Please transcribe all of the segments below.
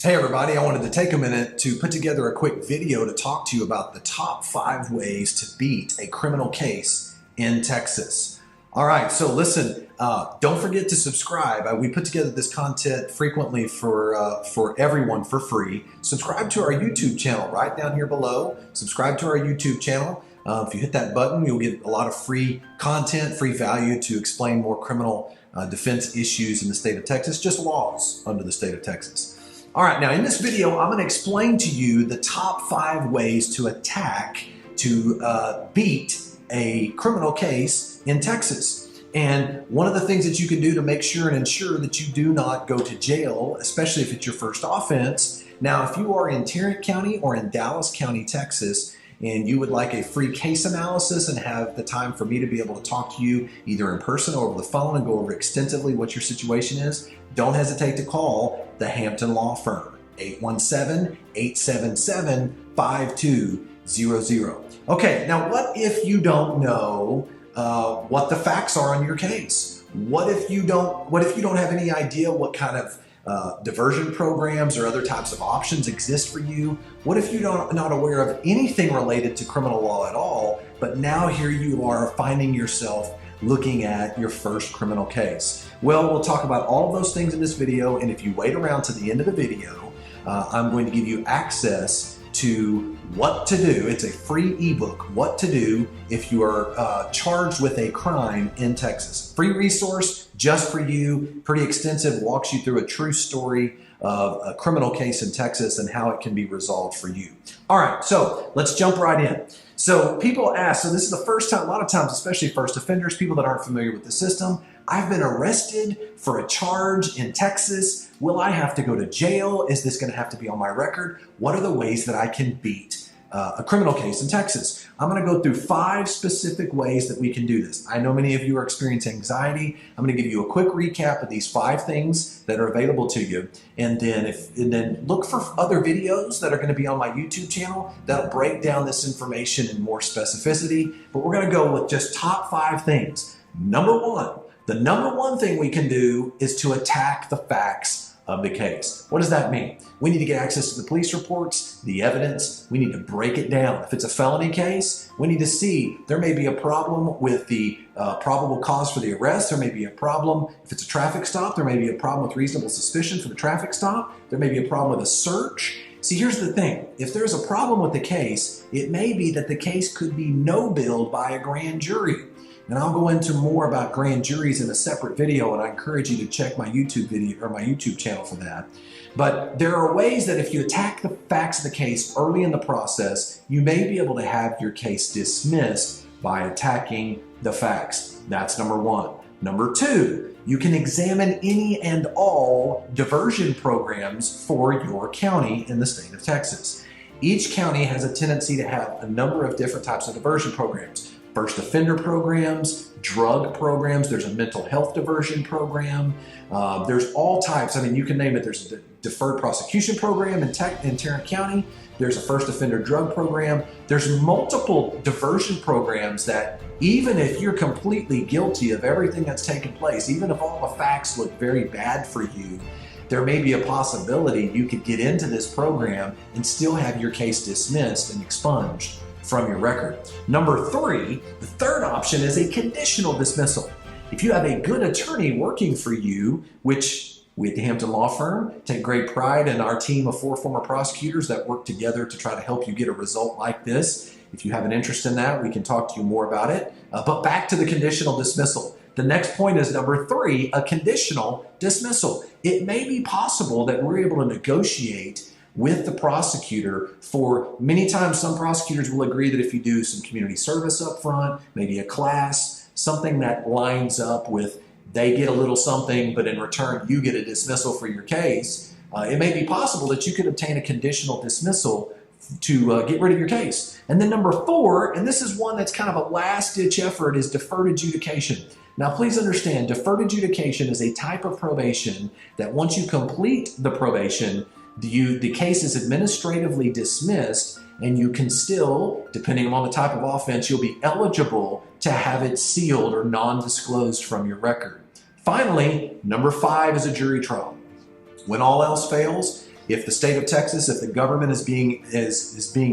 Hey everybody, I wanted to take a minute to put together a quick video to talk to you about the top 5 ways to beat a criminal case in Texas. All right, so listen, don't forget to subscribe. We put together this content frequently for everyone for free. Subscribe to our YouTube channel right down here below. Subscribe to our YouTube channel. If you hit that button, you'll get a lot of free content, free value to explain more criminal defense issues in the state of Texas, just laws under the state of Texas. All right, now in this video, I'm going to explain to you the top 5 ways to beat a criminal case in Texas. And one of the things that you can do to make sure and ensure that you do not go to jail, especially if it's your first offense. Now, if you are in Tarrant County or in Dallas County, Texas, and you would like a free case analysis and have the time for me to be able to talk to you either in person or over the phone and go over extensively what your situation is, don't hesitate to call the Hampton Law Firm, 817-877-5200. Okay, now what if you don't know what the facts are on your case? What if you don't have any idea what kind of diversion programs or other types of options exist for you? What if you're not aware of anything related to criminal law at all, but now here you are finding yourself looking at your first criminal case? Well, we'll talk about all of those things in this video, and if you wait around to the end of the video, I'm going to give you access to what to do. It's a free ebook, what to do if you are charged with a crime in Texas. Free resource just for you, pretty extensive, walks you through a true story of a criminal case in Texas and how it can be resolved for you. All right, so let's jump right in. So people ask, so this is the first time, a lot of times, especially first offenders, people that aren't familiar with the system, I've been arrested for a charge in Texas. Will I have to go to jail? Is this going to have to be on my record? What are the ways that I can beat a criminal case in Texas? I'm going to go through 5 specific ways that we can do this. I know many of you are experiencing anxiety. I'm going to give you a quick recap of these 5 things that are available to you, and then look for other videos that are going to be on my YouTube channel that'll break down this information in more specificity. But we're going to go with just top 5 things. Number 1. The number 1 thing we can do is to attack the facts of the case. What does that mean? We need to get access to the police reports, the evidence. We need to break it down. If it's a felony case, we need to see there may be a problem with the probable cause for the arrest. There may be a problem. If it's a traffic stop, there may be a problem with reasonable suspicion for the traffic stop. There may be a problem with a search. See, here's the thing. If there's a problem with the case, it may be that the case could be no-billed by a grand jury. And I'll go into more about grand juries in a separate video, and I encourage you to check my YouTube video or my YouTube channel for that. But there are ways that if you attack the facts of the case early in the process, you may be able to have your case dismissed by attacking the facts. That's number 1. Number 2, you can examine any and all diversion programs for your county in the state of Texas. Each county has a tendency to have a number of different types of diversion programs. First offender programs, drug programs, there's a mental health diversion program, there's all types. I mean, you can name it. There's a deferred prosecution program in Tarrant County, there's a first offender drug program, there's multiple diversion programs that even if you're completely guilty of everything that's taken place, even if all the facts look very bad for you, there may be a possibility you could get into this program and still have your case dismissed and expunged from your record. Number 3, the third option is a conditional dismissal. If you have a good attorney working for you, which we at the Hampton Law Firm take great pride in our team of 4 former prosecutors that work together to try to help you get a result like this. If you have an interest in that, we can talk to you more about it. But back to the conditional dismissal. The next point is number 3, a conditional dismissal. It may be possible that we're able to negotiate with the prosecutor for many times. Some prosecutors will agree that if you do some community service up front, maybe a class, something that lines up with they get a little something, but in return you get a dismissal for your case, it may be possible that you could obtain a conditional dismissal to get rid of your case. And then number 4, and this is one that's kind of a last-ditch effort, is deferred adjudication. Now please understand, deferred adjudication is a type of probation that once you complete the probation, the case is administratively dismissed, and you can still, depending on the type of offense, you'll be eligible to have it sealed or non-disclosed from your record. Finally, number 5 is a jury trial. When all else fails, If the state of Texas, if the government is being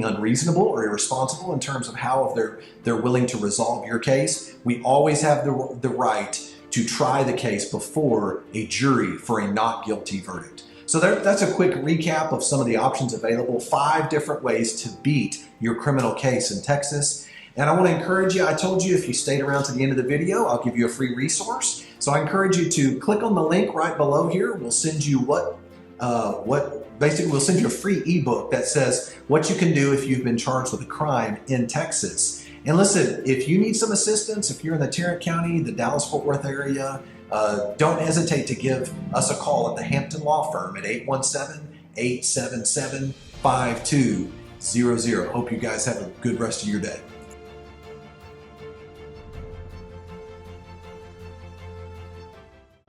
unreasonable or irresponsible in terms of how they're willing to resolve your case, we always have the right to try the case before a jury for a not guilty verdict. So that's a quick recap of some of the options available. 5 different ways to beat your criminal case in Texas. And I want to encourage you, I told you if you stayed around to the end of the video, I'll give you a free resource. So I encourage you to click on the link right below here. We'll send you basically we'll send you a free ebook that says what you can do if you've been charged with a crime in Texas. And listen, if you need some assistance, if you're in the Tarrant County, the Dallas-Fort Worth area, don't hesitate to give us a call at the Hampton Law Firm at 817-877-5200. Hope you guys have a good rest of your day.